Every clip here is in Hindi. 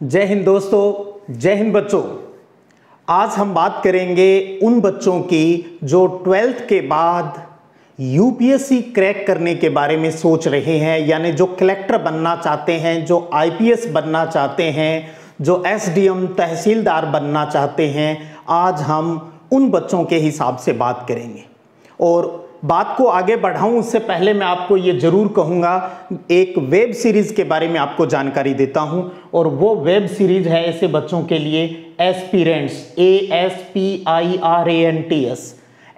जय हिंद दोस्तों, जय हिंद बच्चों। आज हम बात करेंगे उन बच्चों की जो 12th के बाद यूपीएससी क्रैक करने के बारे में सोच रहे हैं, यानी जो कलेक्टर बनना चाहते हैं, जो आईपीएस बनना चाहते हैं, जो एसडीएम तहसीलदार बनना चाहते हैं। आज हम उन बच्चों के हिसाब से बात करेंगे। और बात को आगे बढ़ाऊं उससे पहले मैं आपको ये जरूर कहूँगा, एक वेब सीरीज़ के बारे में आपको जानकारी देता हूं। और वो वेब सीरीज़ है ऐसे बच्चों के लिए aspirants, ASPIRANTS।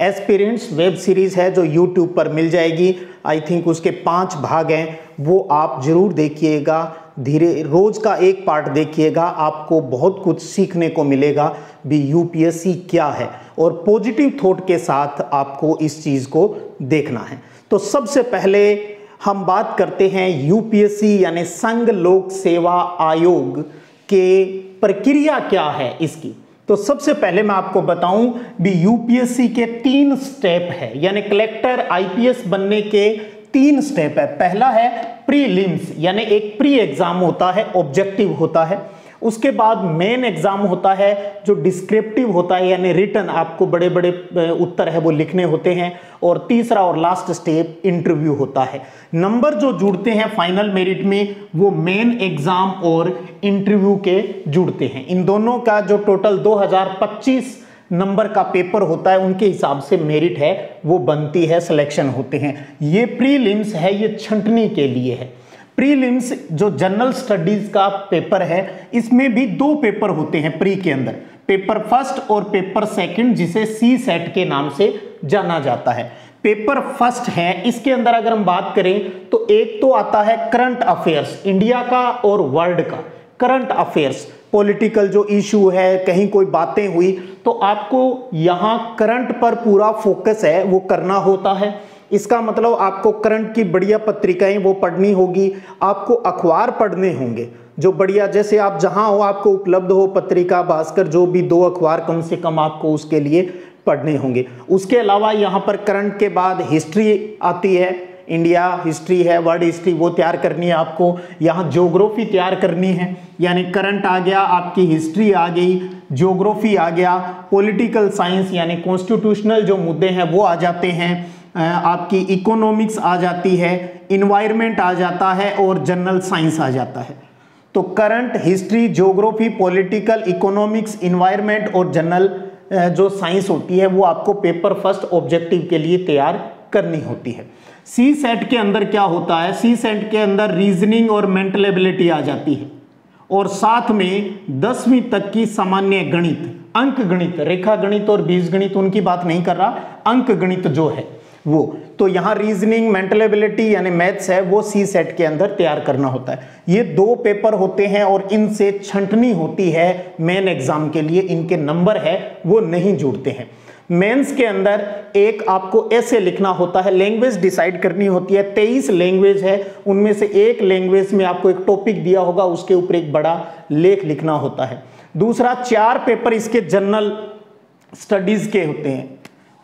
Aspirants web series है जो यूट्यूब पर मिल जाएगी। आई थिंक उसके 5 भाग हैं, वो आप ज़रूर देखिएगा। रोज़ का एक पार्ट देखिएगा, आपको बहुत कुछ सीखने को मिलेगा भी यूपीएससी क्या है, और पॉजिटिव थॉट के साथ आपको इस चीज़ को देखना है। तो सबसे पहले हम बात करते हैं यूपीएससी यानी संघ लोक सेवा आयोग के प्रक्रिया क्या है इसकी। तो सबसे पहले मैं आपको बताऊं भी यूपीएससी के 3 स्टेप है, यानी कलेक्टर आईपीएस बनने के 3 स्टेप है। पहला है प्रीलिम्स, यानी एक प्री एग्जाम होता है, ऑब्जेक्टिव होता है। उसके बाद मेन एग्जाम होता है जो डिस्क्रिप्टिव होता है, यानी रिटन आपको बड़े बड़े उत्तर है वो लिखने होते हैं। और तीसरा और लास्ट स्टेप इंटरव्यू होता है। नंबर जो जुड़ते हैं फाइनल मेरिट में वो मेन एग्जाम और इंटरव्यू के जुड़ते हैं। इन दोनों का जो टोटल 2025 नंबर का पेपर होता है, उनके हिसाब से मेरिट है वो बनती है, सिलेक्शन होते हैं। ये प्रीलिम्स है, ये छंटनी के लिए है। प्रीलिम्स जो जनरल स्टडीज का पेपर है, इसमें भी 2 पेपर होते हैं प्री के अंदर, पेपर फर्स्ट और पेपर सेकंड, जिसे सी सेट के नाम से जाना जाता है। पेपर फर्स्ट है, इसके अंदर अगर हम बात करें तो एक तो आता है करंट अफेयर्स, इंडिया का और वर्ल्ड का करंट अफेयर्स, पॉलिटिकल जो इशू है, कहीं कोई बातें हुई तो आपको यहाँ करंट पर पूरा फोकस है वो करना होता है। इसका मतलब आपको करंट की बढ़िया पत्रिकाएं वो पढ़नी होगी, आपको अखबार पढ़ने होंगे जो बढ़िया, जैसे आप जहां हो आपको उपलब्ध हो, पत्रिका, भास्कर, जो भी 2 अखबार कम से कम आपको उसके लिए पढ़ने होंगे। उसके अलावा यहाँ पर करंट के बाद हिस्ट्री आती है, इंडिया हिस्ट्री है, वर्ल्ड हिस्ट्री, वो तैयार करनी है आपको। यहाँ ज्योग्राफी तैयार करनी है, यानी करंट आ गया, आपकी हिस्ट्री आ गई, ज्योग्राफी आ गया, पॉलिटिकल साइंस यानी कॉन्स्टिट्यूशनल जो मुद्दे हैं वो आ जाते हैं, आपकी इकोनॉमिक्स आ जाती है, इन्वायरमेंट आ जाता है और जनरल साइंस आ जाता है। तो current, history, geography, political, economics, environment और जनरल जो साइंस होती है वो आपको पेपर फर्स्ट ऑब्जेक्टिव के लिए तैयार करनी होती है। सी सेट के अंदर क्या होता है, सी सेट के अंदर रीजनिंग और मेंटल एबिलिटी आ जाती है, और साथ में 10वीं तक की सामान्य गणित, अंक गणित, रेखा गणित और बीज गणित उनकी बात नहीं कर रहा, अंक गणित जो है वो। तो यहाँ रीजनिंग, मेंटल एबिलिटी यानी मैथ्स है वो सी सेट के अंदर तैयार करना होता है। ये 2 पेपर होते हैं और इनसे छंटनी होती है मेन एग्जाम के लिए, इनके नंबर है वो नहीं जुड़ते हैं। मेंस के अंदर एक आपको ऐसे लिखना होता है, लैंग्वेज डिसाइड करनी होती है, 23 लैंग्वेज है, उनमें से एक लैंग्वेज में आपको एक टॉपिक दिया होगा, उसके ऊपर एक बड़ा लेख लिखना होता है। दूसरा 4 पेपर इसके जनरल स्टडीज के होते हैं,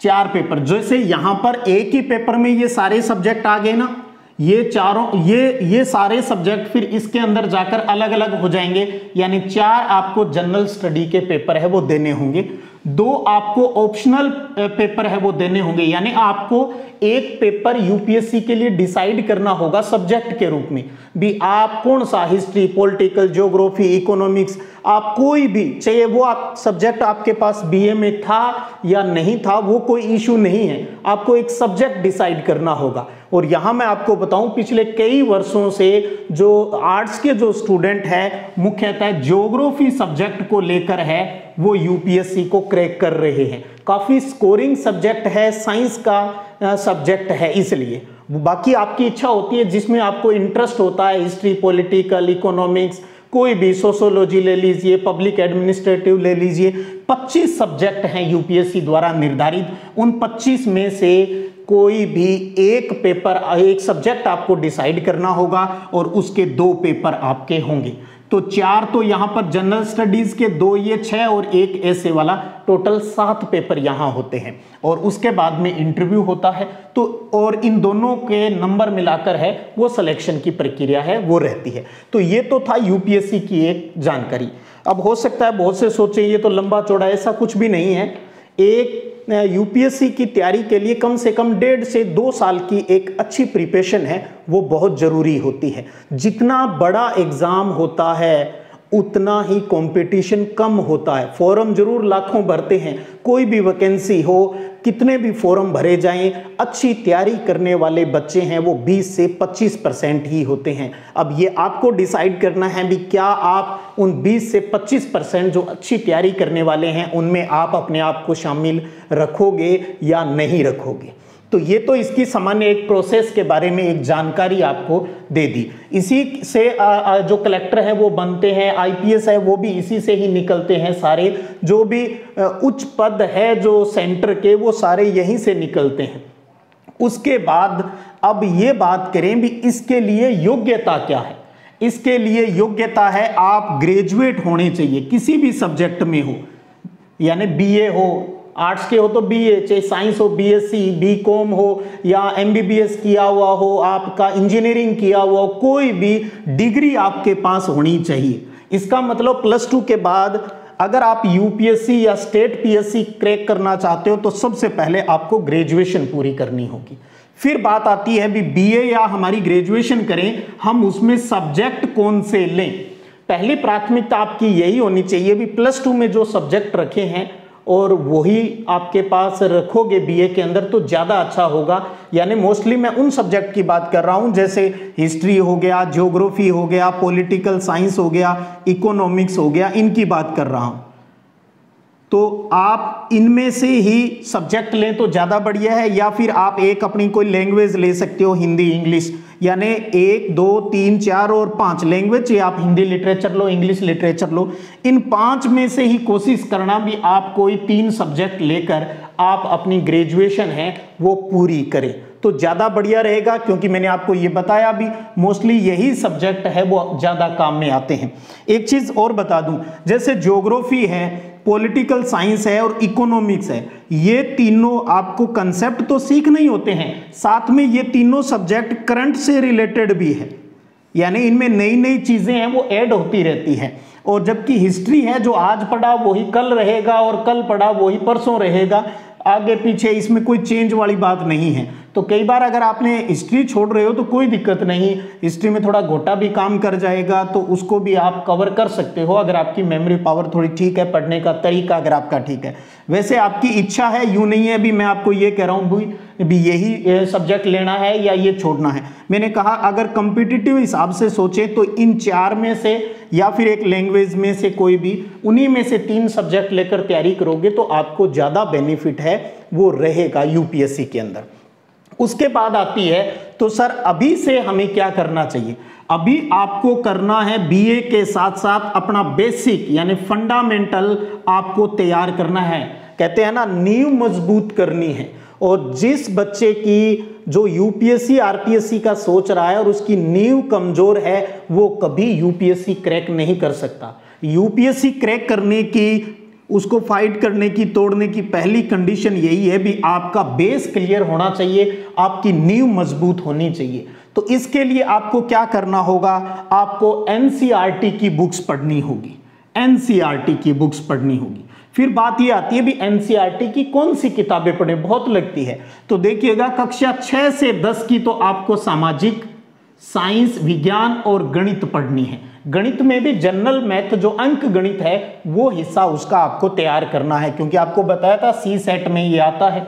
4 पेपर। जैसे यहां पर एक ही पेपर में ये सारे सब्जेक्ट आ गए ना, ये चारों ये सारे सब्जेक्ट फिर इसके अंदर जाकर अलग अलग हो जाएंगे, यानी 4 आपको जनरल स्टडी के पेपर है वो देने होंगे, 2 आपको ऑप्शनल पेपर है वो देने होंगे। यानी आपको एक पेपर यूपीएससी के लिए डिसाइड करना होगा सब्जेक्ट के रूप में भी, आप कौन सा, हिस्ट्री, पॉलिटिकल, ज्योग्राफी, इकोनॉमिक्स, आप कोई भी चाहिए वो आप सब्जेक्ट आपके पास बीए में था या नहीं था वो कोई इशू नहीं है, आपको एक सब्जेक्ट डिसाइड करना होगा। और यहां मैं आपको बताऊं पिछले कई वर्षों से जो आर्ट्स के जो स्टूडेंट हैं मुख्यतः ज्योग्राफी सब्जेक्ट को लेकर है वो यूपीएससी को क्रैक कर रहे हैं। काफी स्कोरिंग सब्जेक्ट है, साइंस का सब्जेक्ट है, इसलिए बाकी आपकी इच्छा होती है जिसमें आपको इंटरेस्ट होता है, हिस्ट्री, पॉलिटिकल, इकोनॉमिक्स, कोई भी, सोशोलॉजी ले लीजिए, पब्लिक एडमिनिस्ट्रेटिव ले लीजिए। 25 सब्जेक्ट हैं यूपीएससी द्वारा निर्धारित, उन 25 में से कोई भी एक पेपर, एक सब्जेक्ट आपको डिसाइड करना होगा और उसके 2 पेपर आपके होंगे। तो 4 तो यहां पर जनरल स्टडीज के, 2 ये 6 और 1 ऐसे वाला, टोटल 7 पेपर यहां होते हैं और उसके बाद में इंटरव्यू होता है। तो और इन दोनों के नंबर मिलाकर है वो सिलेक्शन की प्रक्रिया है वो रहती है। तो ये तो था यूपीएससी की एक जानकारी। अब हो सकता है बहुत से सोचें ये तो लंबा चौड़ा, ऐसा कुछ भी नहीं है। एक यूपीएससी की तैयारी के लिए कम से कम 1.5 से 2 साल की एक अच्छी प्रिपरेशन है वो बहुत जरूरी होती है। जितना बड़ा एग्जाम होता है उतना ही कंपटीशन कम होता है। फॉर्म जरूर लाखों भरते हैं, कोई भी वैकेंसी हो, कितने भी फॉर्म भरे जाएं, अच्छी तैयारी करने वाले बच्चे हैं वो 20 से 25% ही होते हैं। अब ये आपको डिसाइड करना है भी क्या आप उन 20 से 25% जो अच्छी तैयारी करने वाले हैं उनमें आप अपने आप को शामिल रखोगे या नहीं रखोगे। तो ये तो इसकी सामान्य एक प्रोसेस के बारे में एक जानकारी आपको दे दी। इसी से जो कलेक्टर है वो बनते हैं, आईपीएस है वो भी इसी से ही निकलते हैं, सारे जो भी उच्च पद है जो सेंटर के वो सारे यहीं से निकलते हैं। उसके बाद अब ये बात करें भी इसके लिए योग्यता क्या है। इसके लिए योग्यता है आप ग्रेजुएट होने चाहिए किसी भी सब्जेक्ट में हो, यानी बीए हो, आर्ट्स के हो तो बीए, चाहे साइंस हो बीएससी, बीकॉम हो या एमबीबीएस किया हुआ हो, आपका इंजीनियरिंग किया हुआ हो, कोई भी डिग्री आपके पास होनी चाहिए। इसका मतलब +2 के बाद अगर आप यूपीएससी या स्टेट पीएससी क्रैक करना चाहते हो तो सबसे पहले आपको ग्रेजुएशन पूरी करनी होगी। फिर बात आती है भी बीए या हमारी ग्रेजुएशन करें, हम उसमें सब्जेक्ट कौन से लें। पहली प्राथमिकता आपकी यही होनी चाहिए भी +2 में जो सब्जेक्ट रखे हैं और वही आपके पास रखोगे बीए के अंदर तो ज़्यादा अच्छा होगा। यानी मोस्टली मैं उन सब्जेक्ट की बात कर रहा हूँ जैसे हिस्ट्री हो गया, ज्योग्राफी हो गया, पॉलिटिकल साइंस हो गया, इकोनॉमिक्स हो गया, इनकी बात कर रहा हूँ। तो आप इनमें से ही सब्जेक्ट लें तो ज़्यादा बढ़िया है, या फिर आप एक अपनी कोई लैंग्वेज ले सकते हो, हिंदी इंग्लिश, यानी 1 2 3 4 और 5 लैंग्वेज, या आप हिंदी लिटरेचर लो, इंग्लिश लिटरेचर लो। इन 5 में से ही कोशिश करना भी आप कोई 3 सब्जेक्ट लेकर आप अपनी ग्रेजुएशन है वो पूरी करें तो ज़्यादा बढ़िया रहेगा, क्योंकि मैंने आपको ये बताया भी मोस्टली यही सब्जेक्ट है वो ज़्यादा काम में आते हैं। एक चीज़ और बता दूं, जैसे ज्योग्राफी है, पॉलिटिकल साइंस है और इकोनॉमिक्स है, ये तीनों आपको कंसेप्ट तो सीखने ही होते हैं, साथ में ये तीनों सब्जेक्ट करंट से रिलेटेड भी है, यानी इनमें नई नई चीज़ें हैं वो ऐड होती रहती हैं। और जबकि हिस्ट्री है जो आज पढ़ा वही कल रहेगा और कल पढ़ा वही परसों रहेगा, आगे पीछे इसमें कोई चेंज वाली बात नहीं है। तो कई बार अगर आपने हिस्ट्री छोड़ रहे हो तो कोई दिक्कत नहीं, हिस्ट्री में थोड़ा घोटा भी काम कर जाएगा तो उसको भी आप कवर कर सकते हो अगर आपकी मेमोरी पावर थोड़ी ठीक है, पढ़ने का तरीका अगर आपका ठीक है। वैसे आपकी इच्छा है, यूं नहीं है भी मैं आपको ये कह रहा हूँ भी यही सब्जेक्ट लेना है या ये छोड़ना है। मैंने कहा अगर कॉम्पिटिटिव हिसाब से सोचे तो इन 4 में से या फिर एक लैंग्वेज में से कोई भी, उन्हीं में से 3 सब्जेक्ट लेकर तैयारी करोगे तो आपको ज़्यादा बेनिफिट है वो रहेगा यूपीएससी के अंदर। उसके बाद आती है तो सर अभी से हमें क्या करना चाहिए। अभी आपको करना है बीए के साथ साथ अपना बेसिक यानी फंडामेंटल आपको तैयार करना है। कहते हैं ना नींव मजबूत करनी है। और जिस बच्चे की जो यूपीएससी आरपीएससी का सोच रहा है और उसकी नींव कमजोर है वो कभी यूपीएससी क्रैक नहीं कर सकता। यूपीएससी क्रैक करने की, उसको फाइट करने की, तोड़ने की पहली कंडीशन यही है भी आपका बेस क्लियर होना चाहिए, आपकी नींव मजबूत होनी चाहिए। तो इसके लिए आपको क्या करना होगा, आपको एनसीईआरटी की बुक्स पढ़नी होगी, एनसीईआरटी की बुक्स पढ़नी होगी। फिर बात ये आती है भी एनसीईआरटी की कौन सी किताबें पढ़ें, बहुत लगती है। तो देखिएगा कक्षा 6 से 10 की तो आपको सामाजिक, साइंस, विज्ञान और गणित पढ़नी है। गणित में भी जनरल मैथ जो अंक गणित है वो हिस्सा उसका आपको तैयार करना है, क्योंकि आपको बताया था सी सेट में ये आता है,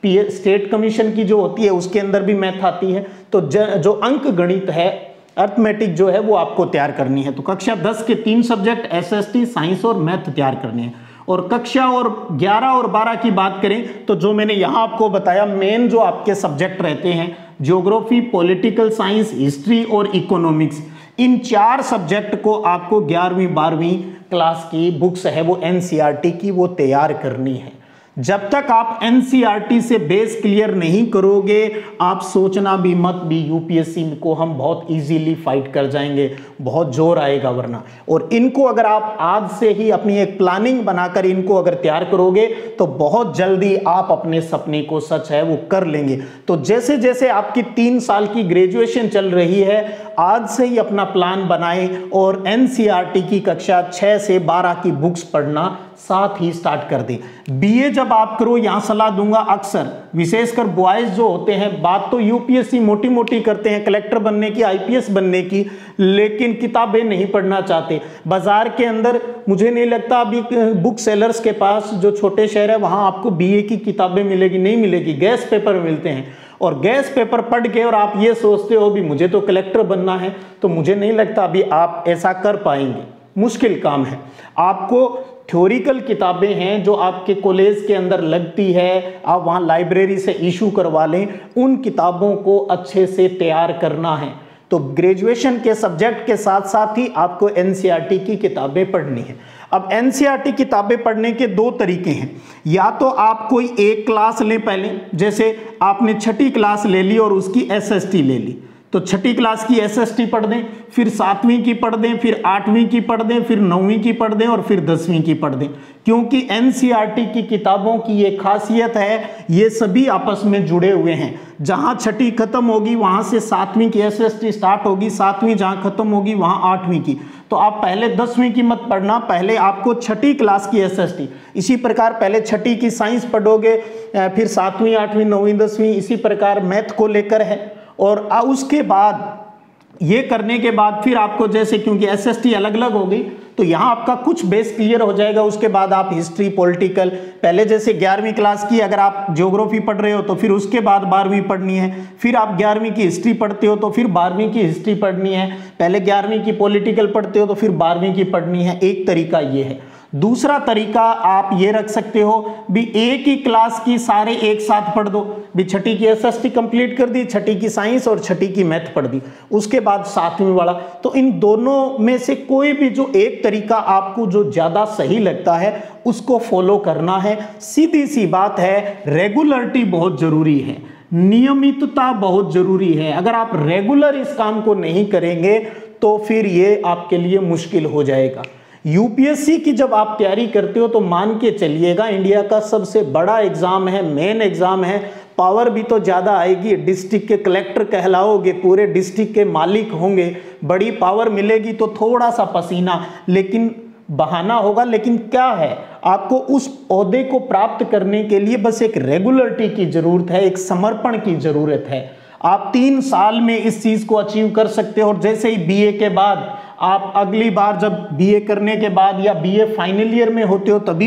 स्टेट कमीशन की जो होती है उसके अंदर भी मैथ आती है। तो जो अंक गणित है, अर्थमेटिक जो है वो आपको तैयार करनी है। तो कक्षा 10 के 3 सब्जेक्ट एसएसटी, साइंस और मैथ तैयार करने हैं। और कक्षा और 11 और 12 की बात करें तो जो मैंने यहाँ आपको बताया मेन जो आपके सब्जेक्ट रहते हैं ज्योग्राफी, पॉलिटिकल साइंस, हिस्ट्री और इकोनॉमिक्स, इन 4 सब्जेक्ट को आपको 11वीं 12वीं क्लास की बुक्स है वो एनसीईआरटी की वो तैयार करनी है। जब तक आप एनसीईआरटी से बेस क्लियर नहीं करोगे, आप सोचना भी मत भी यूपीएससी को हम बहुत इजीली फाइट कर जाएंगे, बहुत जोर आएगा वरना। और इनको अगर आप आज से ही अपनी एक प्लानिंग बनाकर इनको अगर तैयार करोगे तो बहुत जल्दी आप अपने सपने को सच है वो कर लेंगे। तो जैसे जैसे आपकी 3 साल की ग्रेजुएशन चल रही है, आज से ही अपना प्लान बनाएं और एनसीईआरटी की कक्षा 6 से 12 की बुक्स पढ़ना साथ ही स्टार्ट कर दें। बीए जब आप करो, यहां सलाह दूंगा, अक्सर विशेषकर बॉयज जो होते हैं, बात तो यूपीएससी मोटी मोटी करते हैं कलेक्टर बनने की, आईपीएस बनने की, लेकिन किताबें नहीं पढ़ना चाहते। बाजार के अंदर मुझे नहीं लगता अभी बुक सेलर्स के पास, जो छोटे शहर है वहां आपको बीए की किताबें मिलेगी, नहीं मिलेगी, गैस पेपर मिलते हैं। और गैस पेपर पढ़ के और आप ये सोचते हो भी मुझे तो कलेक्टर बनना है, तो मुझे नहीं लगता अभी आप ऐसा कर पाएंगे, मुश्किल काम है। आपको थ्योरिकल किताबें हैं जो आपके कॉलेज के अंदर लगती है, आप वहाँ लाइब्रेरी से इशू करवा लें, उन किताबों को अच्छे से तैयार करना है। तो ग्रेजुएशन के सब्जेक्ट के साथ साथ ही आपको एनसीईआरटी की किताबें पढ़नी है। अब एनसीईआरटी किताबें पढ़ने के 2 तरीके हैं, या तो आप कोई एक क्लास लें पहले, जैसे आपने 6ठी क्लास ले ली और उसकी एसएसटी ले ली, तो 6ठी क्लास की एसएसटी पढ़ दें, फिर 7वीं की पढ़ दें, फिर 8वीं की पढ़ दें, फिर 9वीं की पढ़ दें और फिर 10वीं की पढ़ दें। क्योंकि एनसीईआरटी की किताबों की ये खासियत है, ये सभी आपस में जुड़े हुए हैं। जहां 6ठी खत्म होगी वहां से 7वीं की एसएसटी स्टार्ट होगी, 7वीं जहां खत्म होगी वहां 8वीं की। तो आप पहले 10वीं की मत पढ़ना, पहले आपको 6ठी क्लास की एसएसटी। इसी प्रकार पहले 6ठी की साइंस पढ़ोगे, फिर 7वीं 8वीं 9वीं 10वीं, इसी प्रकार मैथ को लेकर है। और उसके बाद ये करने के बाद फिर आपको, जैसे क्योंकि एसएसटी अलग अलग हो गई, तो यहाँ आपका कुछ बेस क्लियर हो जाएगा। उसके बाद आप हिस्ट्री, पॉलिटिकल, पहले जैसे 11वीं क्लास की अगर आप ज्योग्राफी पढ़ रहे हो तो फिर उसके बाद 12वीं पढ़नी है, फिर आप 11वीं की हिस्ट्री पढ़ते हो तो फिर 12वीं की हिस्ट्री पढ़नी है, पहले 11वीं की पॉलिटिकल पढ़ते हो तो फिर 12वीं की पढ़नी है। एक तरीका ये है। दूसरा तरीका आप ये रख सकते हो भी एक ही क्लास की सारे एक साथ पढ़ दो, भी 6ठी की एसएसटी कंप्लीट कर दी, 6ठी की साइंस और 6ठी की मैथ पढ़ दी, उसके बाद 7वीं वाला। तो इन दोनों में से कोई भी जो एक तरीका आपको जो ज्यादा सही लगता है उसको फॉलो करना है। सीधी सी बात है, रेगुलरिटी बहुत जरूरी है, नियमितता बहुत जरूरी है। अगर आप रेगुलर इस काम को नहीं करेंगे तो फिर ये आपके लिए मुश्किल हो जाएगा। यूपीएससी की जब आप तैयारी करते हो तो मान के चलिएगा इंडिया का सबसे बड़ा एग्जाम है, मेन एग्जाम है, पावर भी तो ज्यादा आएगी, डिस्ट्रिक्ट के कलेक्टर कहलाओगे, पूरे डिस्ट्रिक्ट के मालिक होंगे, बड़ी पावर मिलेगी, तो थोड़ा सा पसीना लेकिन बहाना होगा। लेकिन क्या है, आपको उस ओहदे को प्राप्त करने के लिए बस एक रेगुलरिटी की जरूरत है, एक समर्पण की जरूरत है। आप 3 साल में इस चीज को अचीव कर सकते हो। और जैसे ही बीए के बाद आप अगली बार जब बीए करने के बाद या बीए फाइनल ईयर में होते हो तब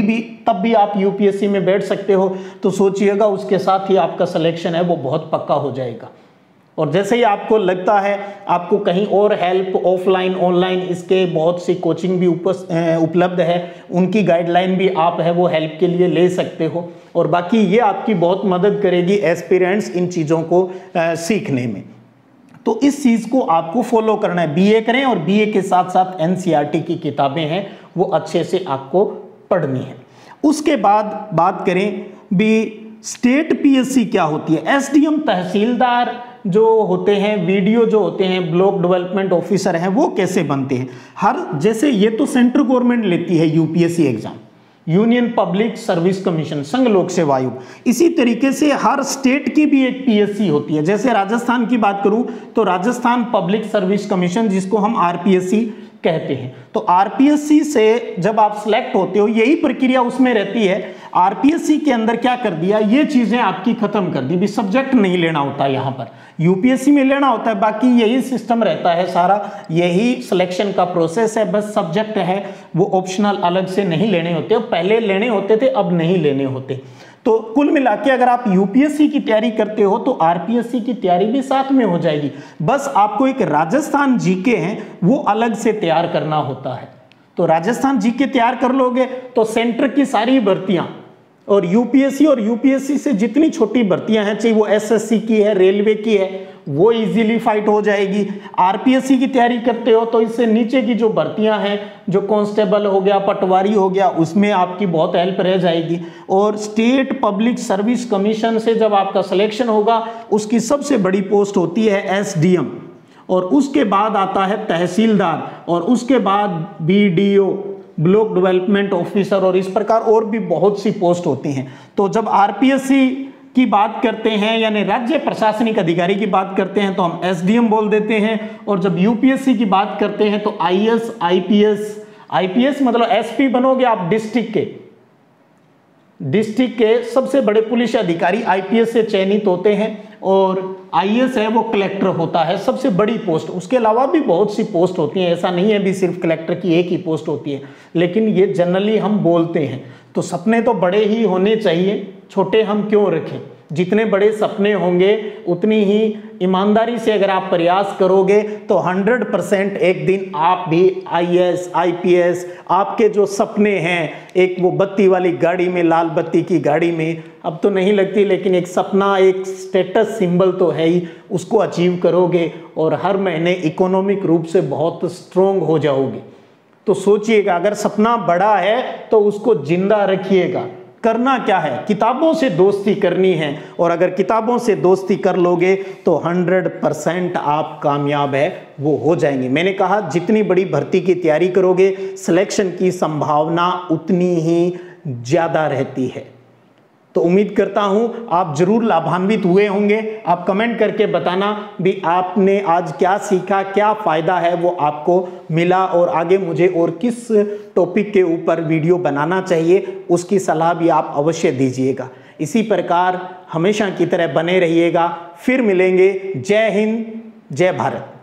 भी आप यूपीएससी में बैठ सकते हो। तो सोचिएगा उसके साथ ही आपका सिलेक्शन है वो बहुत पक्का हो जाएगा। और जैसे ही आपको लगता है आपको कहीं और हेल्प, ऑफलाइन ऑनलाइन, इसके बहुत सी कोचिंग भी उपलब्ध है, उनकी गाइडलाइन भी आप है वो हेल्प के लिए ले सकते हो। और बाकी ये आपकी बहुत मदद करेगी एस्पिरेंट्स इन चीज़ों को सीखने में। तो इस चीज़ को आपको फॉलो करना है। बीए करें और बीए के साथ साथ एनसीईआरटी की किताबें हैं वो अच्छे से आपको पढ़नी है। उसके बाद बात करें भी स्टेट पीएससी क्या होती है। एसडीएम तहसीलदार जो होते हैं, वीडियो जो होते हैं, ब्लॉक डेवलपमेंट ऑफिसर हैं, वो कैसे बनते हैं। जैसे ये तो सेंट्रल गवर्नमेंट लेती है UPSC exam, union public service commission, संघ लोक सेवा आयोग। इसी तरीके से हर स्टेट की भी एक पीएससी होती है। जैसे राजस्थान की बात करूं तो राजस्थान पब्लिक सर्विस कमीशन, जिसको हम आरपीएससी कहते हैं। तो आरपीएससी से जब आप सिलेक्ट होते हो, यही प्रक्रिया उसमें रहती है। आरपीएससी के अंदर क्या कर दिया, ये चीजें आपकी खत्म कर दी, भी सब्जेक्ट नहीं लेना होता यहाँ पर, यूपीएससी में लेना होता है, बाकी यही सिस्टम रहता है सारा, यही सिलेक्शन का प्रोसेस है। बस सब्जेक्ट है वो ऑप्शनल अलग से नहीं लेने होते, पहले लेने होते थे, अब नहीं लेने होते। तो कुल मिला के अगर आप यूपीएससी की तैयारी करते हो तो आरपीएससी की तैयारी भी साथ में हो जाएगी। बस आपको एक राजस्थान जीके है वो अलग से तैयार करना होता है। तो राजस्थान जीके तैयार कर लोगे तो सेंटर की सारी भर्तियां और यूपीएससी और यूपीएससी से जितनी छोटी भर्तियां हैं, चाहे वो एसएससी की है, रेलवे की है, वो इजीली फाइट हो जाएगी। आरपीएससी की तैयारी करते हो तो इससे नीचे की जो भर्तियां हैं, जो कांस्टेबल हो गया, पटवारी हो गया, उसमें आपकी बहुत हेल्प रह जाएगी। और स्टेट पब्लिक सर्विस कमीशन से जब आपका सिलेक्शन होगा, उसकी सबसे बड़ी पोस्ट होती है एसडीएम, और उसके बाद आता है तहसीलदार, और उसके बाद बीडीओ, ब्लॉक डेवलपमेंट ऑफिसर, और इस प्रकार और भी बहुत सी पोस्ट होती हैं। तो जब आरपीएससी की बात करते हैं, यानी राज्य प्रशासनिक अधिकारी की बात करते हैं, तो हम एसडीएम बोल देते हैं। और जब यूपीएससी की बात करते हैं तो आईएएस, आईपीएस, आईपीएस मतलब एसपी बनोगे आप डिस्ट्रिक्ट के सबसे बड़े पुलिस अधिकारी आईपीएस से चयनित होते हैं, और आईएएस है वो कलेक्टर होता है, सबसे बड़ी पोस्ट। उसके अलावा भी बहुत सी पोस्ट होती हैं, ऐसा नहीं है भी सिर्फ कलेक्टर की एक ही पोस्ट होती है, लेकिन ये जनरली हम बोलते हैं। तो सपने तो बड़े ही होने चाहिए, छोटे हम क्यों रखें। जितने बड़े सपने होंगे उतनी ही ईमानदारी से अगर आप प्रयास करोगे तो 100% एक दिन आप भी आईएएस, आईपीएस, आपके जो सपने हैं, एक वो बत्ती वाली गाड़ी में, लाल बत्ती की गाड़ी में अब तो नहीं लगती, लेकिन एक सपना, एक स्टेटस सिंबल तो है ही, उसको अचीव करोगे और हर महीने इकोनॉमिक रूप से बहुत स्ट्रोंग हो जाओगे। तो सोचिएगा, अगर सपना बड़ा है तो उसको जिंदा रखिएगा। करना क्या है, किताबों से दोस्ती करनी है, और अगर किताबों से दोस्ती कर लोगे तो 100% आप कामयाब है वो हो जाएंगे। मैंने कहा जितनी बड़ी भर्ती की तैयारी करोगे, सिलेक्शन की संभावना उतनी ही ज़्यादा रहती है। तो उम्मीद करता हूं आप जरूर लाभान्वित हुए होंगे। आप कमेंट करके बताना भी आपने आज क्या सीखा, क्या फ़ायदा है वो आपको मिला, और आगे मुझे और किस टॉपिक के ऊपर वीडियो बनाना चाहिए उसकी सलाह भी आप अवश्य दीजिएगा। इसी प्रकार हमेशा की तरह बने रहिएगा। फिर मिलेंगे। जय हिंद, जय भारत।